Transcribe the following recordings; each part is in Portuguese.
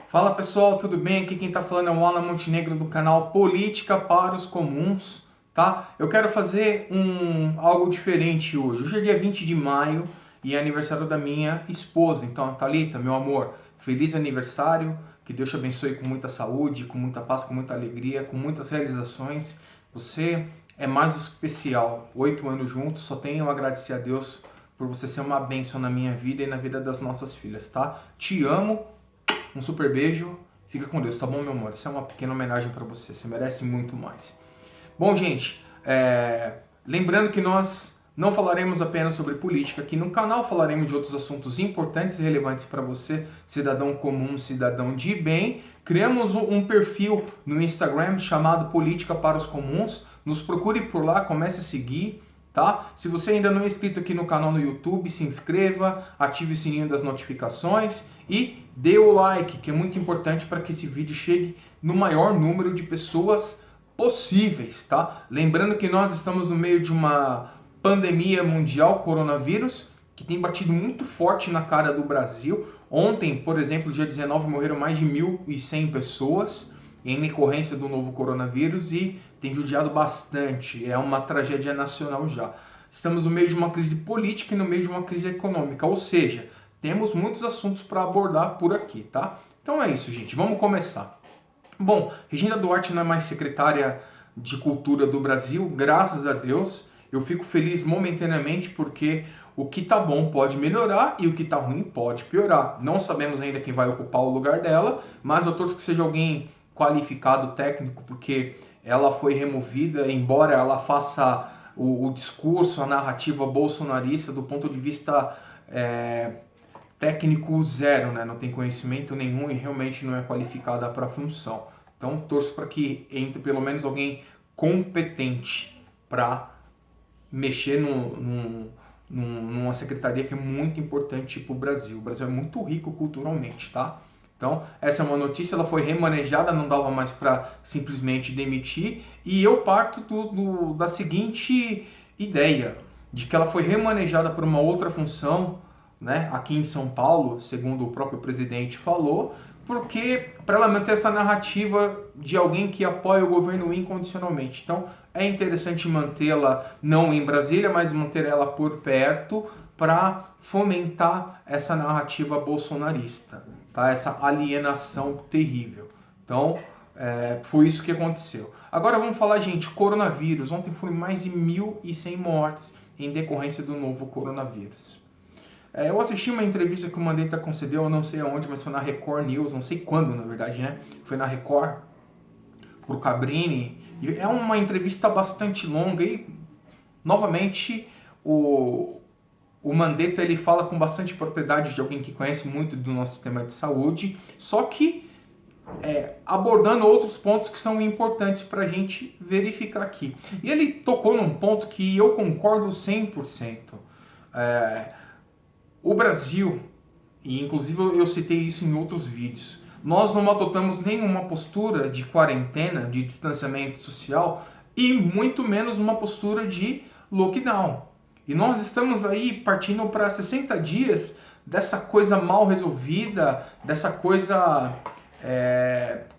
Fala pessoal, tudo bem? Aqui quem tá falando é o Alan Montenegro do canal Política para os Comuns, tá? Eu quero fazer algo diferente hoje. Hoje é dia 20 de maio e é aniversário da minha esposa. Então, Thalita, meu amor, feliz aniversário. Que Deus te abençoe com muita saúde, com muita paz, com muita alegria, com muitas realizações. Você é mais especial. 8 anos juntos, só tenho a agradecer a Deus por você ser uma bênção na minha vida e na vida das nossas filhas, tá? Te amo. Um super beijo, fica com Deus, tá bom, meu amor? Isso é uma pequena homenagem pra você merece muito mais. Bom, gente, lembrando que nós não falaremos apenas sobre política aqui no canal, falaremos de outros assuntos importantes e relevantes para você, cidadão comum, cidadão de bem. Criamos um perfil no Instagram chamado Política para os Comuns, nos procure por lá, comece a seguir. Tá? Se você ainda não é inscrito aqui no canal no YouTube, se inscreva, ative o sininho das notificações e dê o like, que é muito importante para que esse vídeo chegue no maior número de pessoas possíveis, tá? Lembrando que nós estamos no meio de uma pandemia mundial, coronavírus, que tem batido muito forte na cara do Brasil. Ontem, por exemplo, dia 19, morreram mais de 1.100 pessoas em decorrência do novo coronavírus e tem judiado bastante, é uma tragédia nacional já. Estamos no meio de uma crise política e no meio de uma crise econômica, ou seja, temos muitos assuntos para abordar por aqui, tá? Então é isso, gente, vamos começar. Bom, Regina Duarte não é mais secretária de Cultura do Brasil, graças a Deus. Eu fico feliz momentaneamente porque o que tá bom pode melhorar e o que tá ruim pode piorar. Não sabemos ainda quem vai ocupar o lugar dela, mas eu torço que seja alguém qualificado, técnico, porque ela foi removida, embora ela faça o discurso, a narrativa bolsonarista do ponto de vista técnico zero, né? Não tem conhecimento nenhum e realmente não é qualificada para a função. Então torço para que entre pelo menos alguém competente para mexer numa secretaria que é muito importante para o Brasil. O Brasil é muito rico culturalmente, tá? Então, essa é uma notícia, ela foi remanejada, não dava mais para simplesmente demitir, e eu parto da seguinte ideia, de que ela foi remanejada por uma outra função, né, aqui em São Paulo, segundo o próprio presidente falou, porque para ela manter essa narrativa de alguém que apoia o governo incondicionalmente. Então, é interessante mantê-la não em Brasília, mas manter ela por perto para fomentar essa narrativa bolsonarista, tá? Essa alienação terrível. Então, foi isso que aconteceu. Agora vamos falar, gente, coronavírus. Ontem foram mais de 1.100 mortes em decorrência do novo coronavírus. Eu assisti uma entrevista que o Mandetta concedeu, eu não sei aonde, mas foi na Record News, não sei quando, na verdade, né? Foi na Record, pro Cabrini. E é uma entrevista bastante longa e, novamente, o Mandetta ele fala com bastante propriedade de alguém que conhece muito do nosso sistema de saúde, só que abordando outros pontos que são importantes para a gente verificar aqui. E ele tocou num ponto que eu concordo 100%. O Brasil, e inclusive eu citei isso em outros vídeos, nós não adotamos nenhuma postura de quarentena, de distanciamento social e muito menos uma postura de lockdown. E nós estamos aí partindo para 60 dias dessa coisa mal resolvida, dessa coisa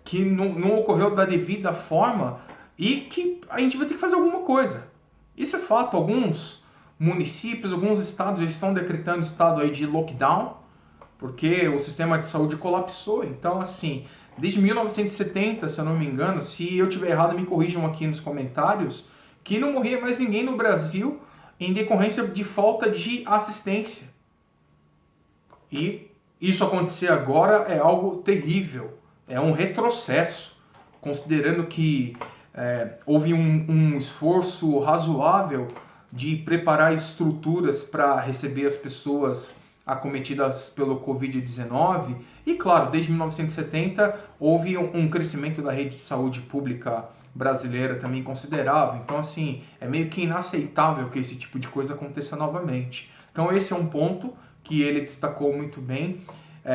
que não ocorreu da devida forma e que a gente vai ter que fazer alguma coisa. Isso é fato. Alguns municípios, alguns estados já estão decretando estado aí de lockdown porque o sistema de saúde colapsou. Então, assim, desde 1970, se eu não me engano, se eu tiver errado, me corrijam aqui nos comentários, que não morria mais ninguém no Brasil em decorrência de falta de assistência. E isso acontecer agora é algo terrível, é um retrocesso, considerando que houve um esforço razoável de preparar estruturas para receber as pessoas acometidas pelo Covid-19. E claro, desde 1970 houve um crescimento da rede de saúde pública brasileira também considerável. Então, assim, é meio que inaceitável que esse tipo de coisa aconteça novamente. Então, esse é um ponto que ele destacou muito bem.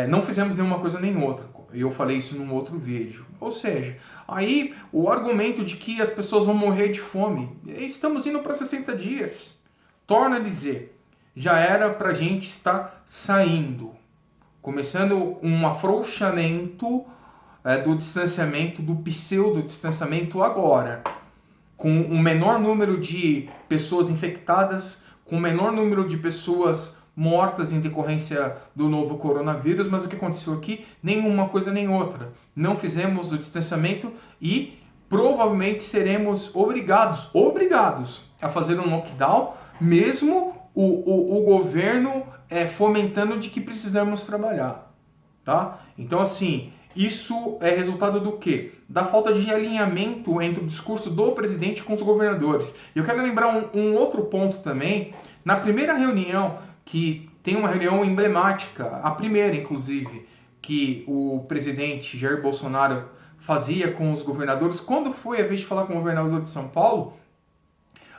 Não fizemos nenhuma coisa nem outra. Eu falei isso num outro vídeo. Ou seja, aí o argumento de que as pessoas vão morrer de fome, estamos indo para 60 dias. Torna a dizer, já era para a gente estar saindo. começando um afrouxamento do distanciamento, do pseudo-distanciamento agora, com um menor número de pessoas infectadas, com um menor número de pessoas mortas em decorrência do novo coronavírus, mas o que aconteceu aqui? Nenhuma coisa nem outra. Não fizemos o distanciamento e provavelmente seremos obrigados a fazer um lockdown, mesmo o governo fomentando de que precisamos trabalhar, tá? Então, assim, isso é resultado do quê? Da falta de alinhamento entre o discurso do presidente com os governadores. E eu quero lembrar um outro ponto também. Na primeira reunião, que tem uma reunião emblemática, a primeira, inclusive, que o presidente Jair Bolsonaro fazia com os governadores, quando foi a vez de falar com o governador de São Paulo,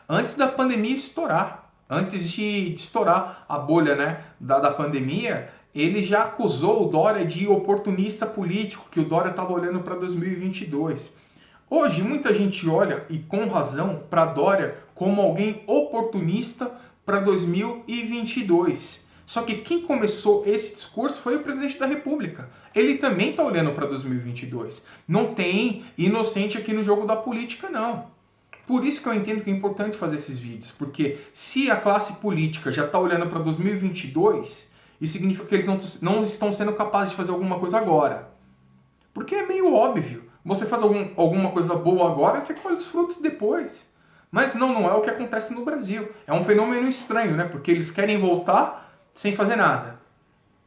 antes da pandemia estourar, antes de estourar a bolha, né, da pandemia, ele já acusou o Dória de oportunista político, que o Dória estava olhando para 2022. Hoje, muita gente olha, e com razão, para Dória como alguém oportunista para 2022. Só que quem começou esse discurso foi o presidente da República. Ele também está olhando para 2022. Não tem inocente aqui no jogo da política, não. Por isso que eu entendo que é importante fazer esses vídeos, porque se a classe política já está olhando para 2022, isso significa que eles não estão sendo capazes de fazer alguma coisa agora. Porque é meio óbvio. Você faz alguma coisa boa agora, você colhe os frutos depois. Mas não é o que acontece no Brasil. É um fenômeno estranho, né? Porque eles querem voltar sem fazer nada.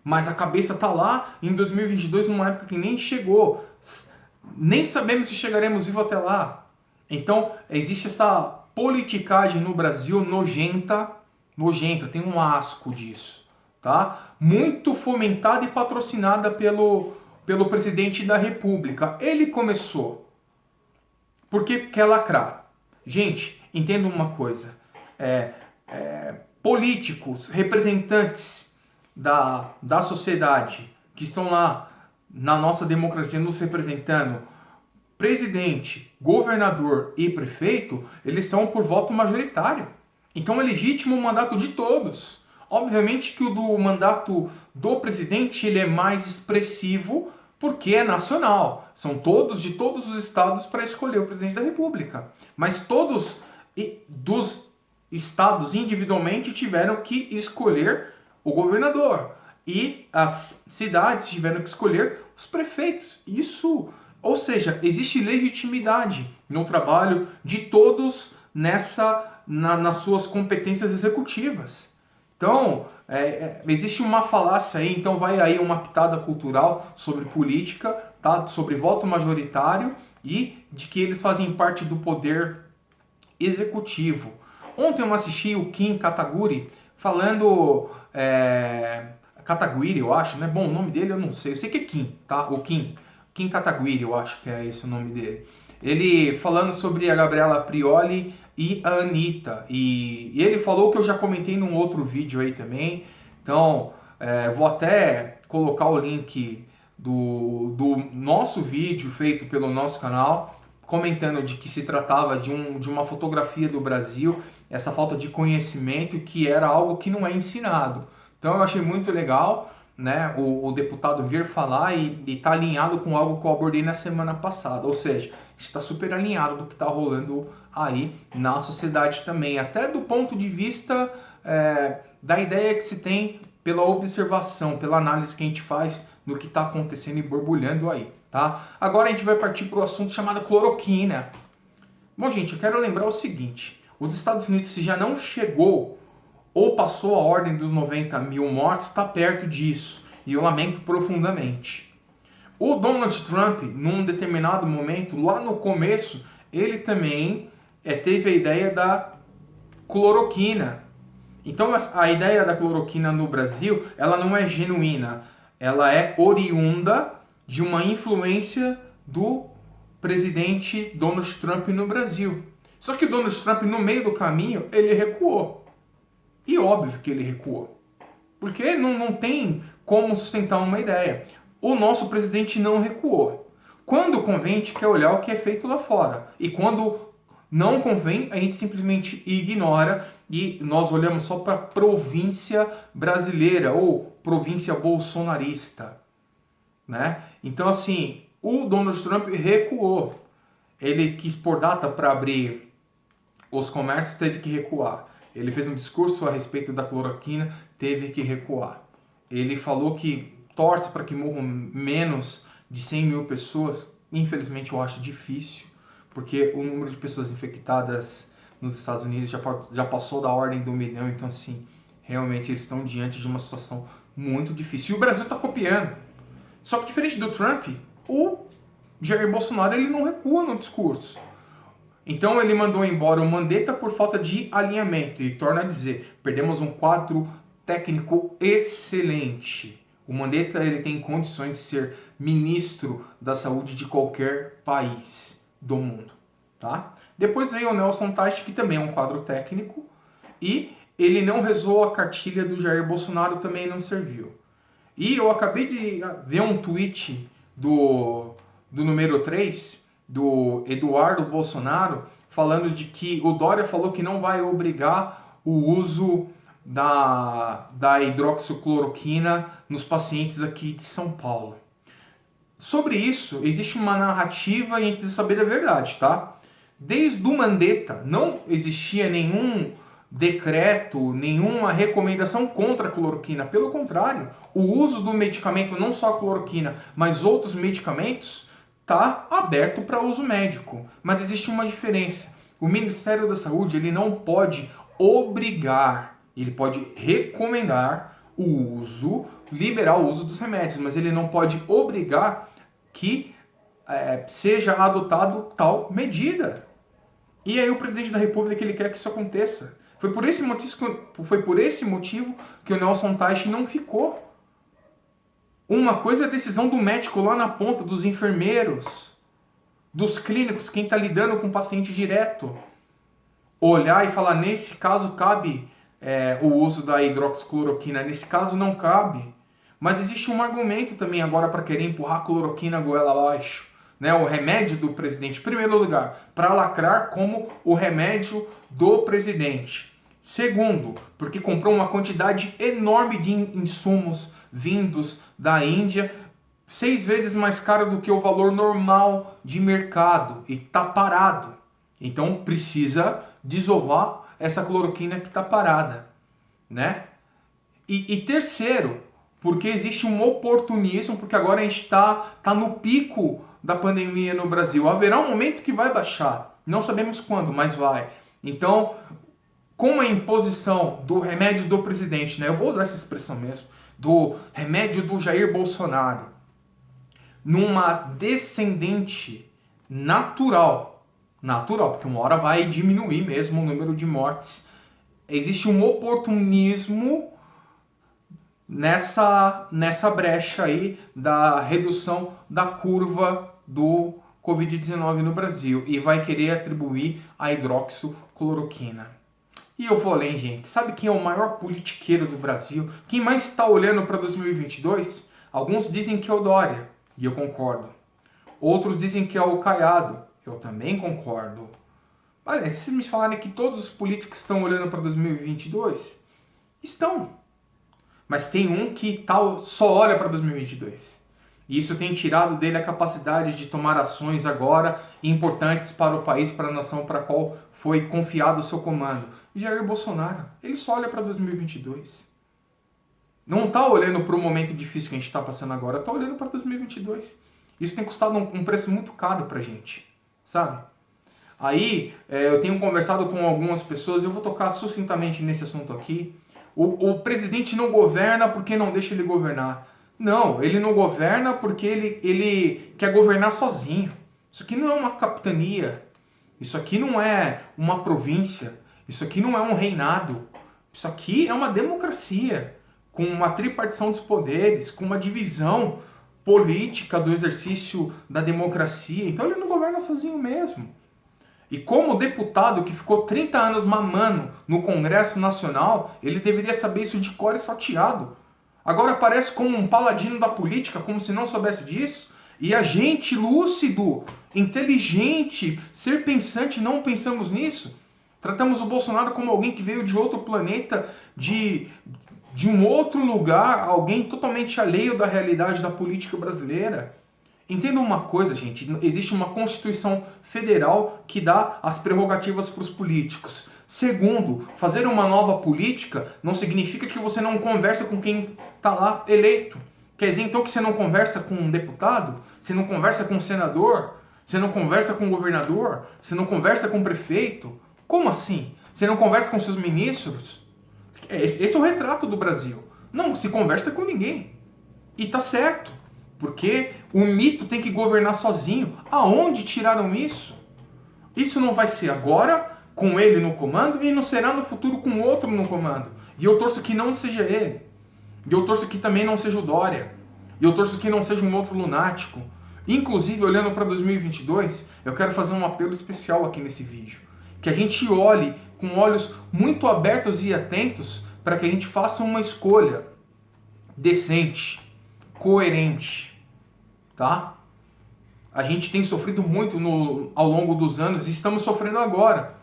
Mas a cabeça está lá em 2022, numa época que nem chegou. Nem sabemos se chegaremos vivos até lá. Então, existe essa politicagem no Brasil nojenta, tem um asco disso, tá? Muito fomentada e patrocinada pelo presidente da República. Ele começou. Porque quer lacrar. Gente, entenda uma coisa. Políticos, representantes da sociedade que estão lá na nossa democracia nos representando, presidente, governador e prefeito, eles são por voto majoritário. Então é legítimo o mandato de todos. Obviamente que o do mandato do presidente ele é mais expressivo porque é nacional. São todos de todos os estados para escolher o presidente da República. Mas todos dos estados individualmente tiveram que escolher o governador. E as cidades tiveram que escolher os prefeitos. Ou seja, existe legitimidade no trabalho de todos nas suas competências executivas. Então, existe uma falácia aí, então vai aí uma pitada cultural sobre política, tá? Sobre voto majoritário e de que eles fazem parte do poder executivo. Ontem eu assisti o Kim Kataguiri falando... Kataguiri, eu acho, né? Bom, o nome dele eu não sei. Eu sei que é Kim, tá? O Kim Kataguiri, eu acho que é esse o nome dele. Ele falando sobre a Gabriela Prioli e a Anitta. E ele falou que eu já comentei num outro vídeo aí também. Então, vou até colocar o link do nosso vídeo feito pelo nosso canal, comentando de que se tratava de uma fotografia do Brasil, essa falta de conhecimento, que era algo que não é ensinado. Então eu achei muito legal, né, o deputado vir falar e tá alinhado com algo que eu abordei na semana passada. Ou seja, está super alinhado do que está rolando aí na sociedade também. Até do ponto de vista da ideia que se tem pela observação, pela análise que a gente faz do que está acontecendo e borbulhando aí, tá? Agora a gente vai partir para o assunto chamado cloroquina. Bom, gente, eu quero lembrar o seguinte. Os Estados Unidos, se já não chegou ou passou a ordem dos 90 mil mortes, está perto disso. E eu lamento profundamente. O Donald Trump, num determinado momento, lá no começo, ele também teve a ideia da cloroquina. Então a ideia da cloroquina no Brasil, ela não é genuína. Ela é oriunda de uma influência do presidente Donald Trump no Brasil. Só que o Donald Trump, no meio do caminho, ele recuou. E óbvio que ele recuou. Porque não tem como sustentar uma ideia. O nosso presidente não recuou. Quando convém, a gente quer olhar o que é feito lá fora. E quando não convém, a gente simplesmente ignora e nós olhamos só para a província brasileira ou província bolsonarista, né? Então, assim, o Donald Trump recuou. Ele quis pôr data para abrir os comércios, teve que recuar. Ele fez um discurso a respeito da cloroquina, teve que recuar. Ele falou que torce para que morram menos de 100 mil pessoas. Infelizmente eu acho difícil, porque o número de pessoas infectadas nos Estados Unidos já passou da ordem do 1 milhão. Então, assim, realmente eles estão diante de uma situação muito difícil. E o Brasil está copiando. Só que diferente do Trump, o Jair Bolsonaro ele não recua no discurso. Então ele mandou embora o Mandetta por falta de alinhamento. E torna a dizer, perdemos um quadro técnico excelente. O Mandetta ele tem condições de ser ministro da saúde de qualquer país do mundo. Tá? Depois veio o Nelson Teich, que também é um quadro técnico. E ele não rezou a cartilha do Jair Bolsonaro, também não serviu. E eu acabei de ver um tweet do número 3, do Eduardo Bolsonaro, falando de que o Dória falou que não vai obrigar o uso da hidroxicloroquina nos pacientes aqui de São Paulo. Sobre isso, existe uma narrativa e a gente precisa saber a verdade, tá? Desde o Mandetta não existia nenhum decreto, nenhuma recomendação contra a cloroquina. Pelo contrário, o uso do medicamento, não só a cloroquina, mas outros medicamentos, está aberto para uso médico. Mas existe uma diferença. O Ministério da Saúde ele não pode obrigar, ele pode recomendar o uso, liberar o uso dos remédios, mas ele não pode obrigar que seja adotado tal medida. E aí o presidente da República ele quer que isso aconteça. Foi por esse motivo que o Nelson Teich não ficou. Uma coisa é a decisão do médico lá na ponta, dos enfermeiros, dos clínicos, quem está lidando com o paciente direto. Olhar e falar, nesse caso cabe o uso da hidroxicloroquina, nesse caso não cabe. Mas existe um argumento também agora para querer empurrar a cloroquina goela abaixo. Né, o remédio do presidente, em primeiro lugar, para lacrar como o remédio do presidente. Segundo, porque comprou uma quantidade enorme de insumos vindos da Índia, 6 vezes mais caro do que o valor normal de mercado, e está parado. Então precisa desovar essa cloroquina que está parada. Né? E terceiro, porque existe um oportunismo, porque agora a gente está no pico da pandemia no Brasil. Haverá um momento que vai baixar. Não sabemos quando, mas vai. Então, com a imposição do remédio do presidente, né? Eu vou usar essa expressão mesmo, do remédio do Jair Bolsonaro, numa descendente natural, porque uma hora vai diminuir mesmo o número de mortes. Existe um oportunismo nessa brecha aí da redução da curva do Covid-19 no Brasil e vai querer atribuir a hidroxicloroquina. E eu vou além, gente. Sabe quem é o maior politiqueiro do Brasil? Quem mais está olhando para 2022? Alguns dizem que é o Dória, e eu concordo. Outros dizem que é o Caiado, eu também concordo. Olha, se vocês me falarem que todos os políticos estão olhando para 2022, estão. Mas tem um que só olha para 2022. E isso tem tirado dele a capacidade de tomar ações agora importantes para o país, para a nação para a qual foi confiado o seu comando. Jair Bolsonaro, ele só olha para 2022. Não está olhando para o momento difícil que a gente está passando agora, está olhando para 2022. Isso tem custado um preço muito caro para a gente, sabe? Aí, eu tenho conversado com algumas pessoas, eu vou tocar sucintamente nesse assunto aqui. O presidente não governa porque não deixa ele governar. Não, ele não governa porque ele quer governar sozinho. Isso aqui não é uma capitania. Isso aqui não é uma província. Isso aqui não é um reinado. Isso aqui é uma democracia, com uma tripartição dos poderes, com uma divisão política do exercício da democracia. Então ele não governa sozinho mesmo. E como deputado que ficou 30 anos mamando no Congresso Nacional, ele deveria saber isso de cor e salteado. Agora aparece como um paladino da política, como se não soubesse disso. E a gente lúcido, inteligente, ser pensante, não pensamos nisso. Tratamos o Bolsonaro como alguém que veio de outro planeta, de um outro lugar, alguém totalmente alheio da realidade da política brasileira. Entenda uma coisa, gente, existe uma Constituição Federal que dá as prerrogativas para os políticos. Segundo, fazer uma nova política não significa que você não conversa com quem está lá eleito. Quer dizer, então, que você não conversa com um deputado? Você não conversa com um senador? Você não conversa com um governador? Você não conversa com um prefeito? Como assim? Você não conversa com seus ministros? Esse é o retrato do Brasil. Não se conversa com ninguém. E tá certo. Porque o mito tem que governar sozinho. Aonde tiraram isso? Isso não vai ser agora, com ele no comando, e não será no futuro com outro no comando. E eu torço que não seja ele. E eu torço que também não seja o Dória. E eu torço que não seja um outro lunático. Inclusive, olhando para 2022, eu quero fazer um apelo especial aqui nesse vídeo. Que a gente olhe com olhos muito abertos e atentos para que a gente faça uma escolha decente, coerente, tá? A gente tem sofrido muito ao longo dos anos e estamos sofrendo agora.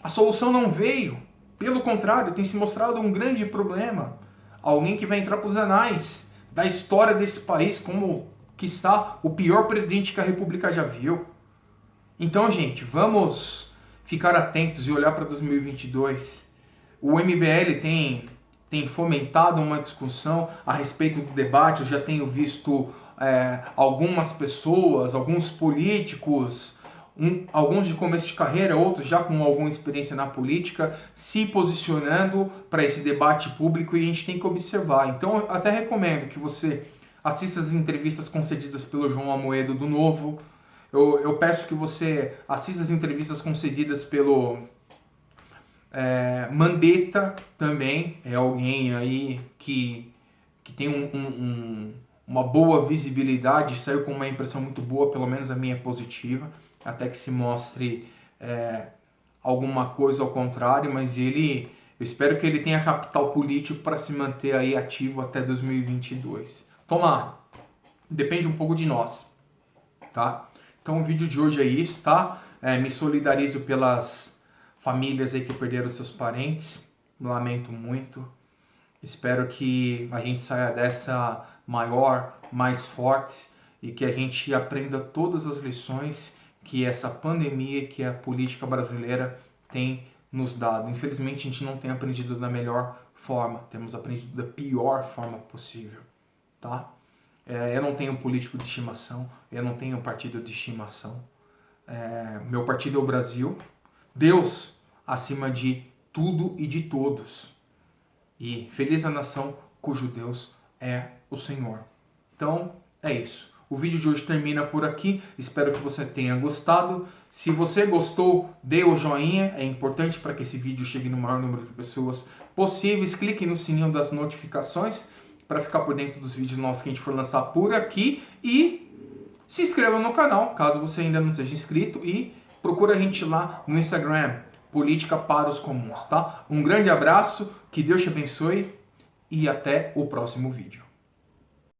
A solução não veio. Pelo contrário, tem se mostrado um grande problema. Alguém que vai entrar para os anais da história desse país como, quiçá, o pior presidente que a República já viu. Então, gente, vamos ficar atentos e olhar para 2022. O MBL tem fomentado uma discussão a respeito do debate. Eu já tenho visto algumas pessoas, alguns políticos, alguns de começo de carreira, outros já com alguma experiência na política, se posicionando para esse debate público, e a gente tem que observar. Então, eu até recomendo que você assista as entrevistas concedidas pelo João Amoedo do Novo. Eu peço que você assista as entrevistas concedidas pelo Mandetta também. É alguém aí que tem uma boa visibilidade, saiu com uma impressão muito boa, pelo menos a minha é positiva, até que se mostre alguma coisa ao contrário, mas eu espero que ele tenha capital político para se manter aí ativo até 2022. Tomara, depende um pouco de nós, tá? Então o vídeo de hoje é isso, tá? Me solidarizo pelas famílias aí que perderam seus parentes, lamento muito. Espero que a gente saia dessa maior, mais fortes, e que a gente aprenda todas as lições que essa pandemia, que a política brasileira tem nos dado. Infelizmente a gente não tem aprendido da melhor forma, temos aprendido da pior forma possível, tá? Eu não tenho político de estimação, eu não tenho partido de estimação. Meu partido é o Brasil, Deus acima de tudo e de todos. E feliz a nação cujo Deus é o Senhor. Então, é isso. O vídeo de hoje termina por aqui. Espero que você tenha gostado. Se você gostou, dê o joinha. É importante para que esse vídeo chegue no maior número de pessoas possíveis. Clique no sininho das notificações para ficar por dentro dos vídeos nossos que a gente for lançar por aqui. E se inscreva no canal, caso você ainda não seja inscrito. E procura a gente lá no Instagram. Política para os Comuns, tá? Um grande abraço, que Deus te abençoe e até o próximo vídeo.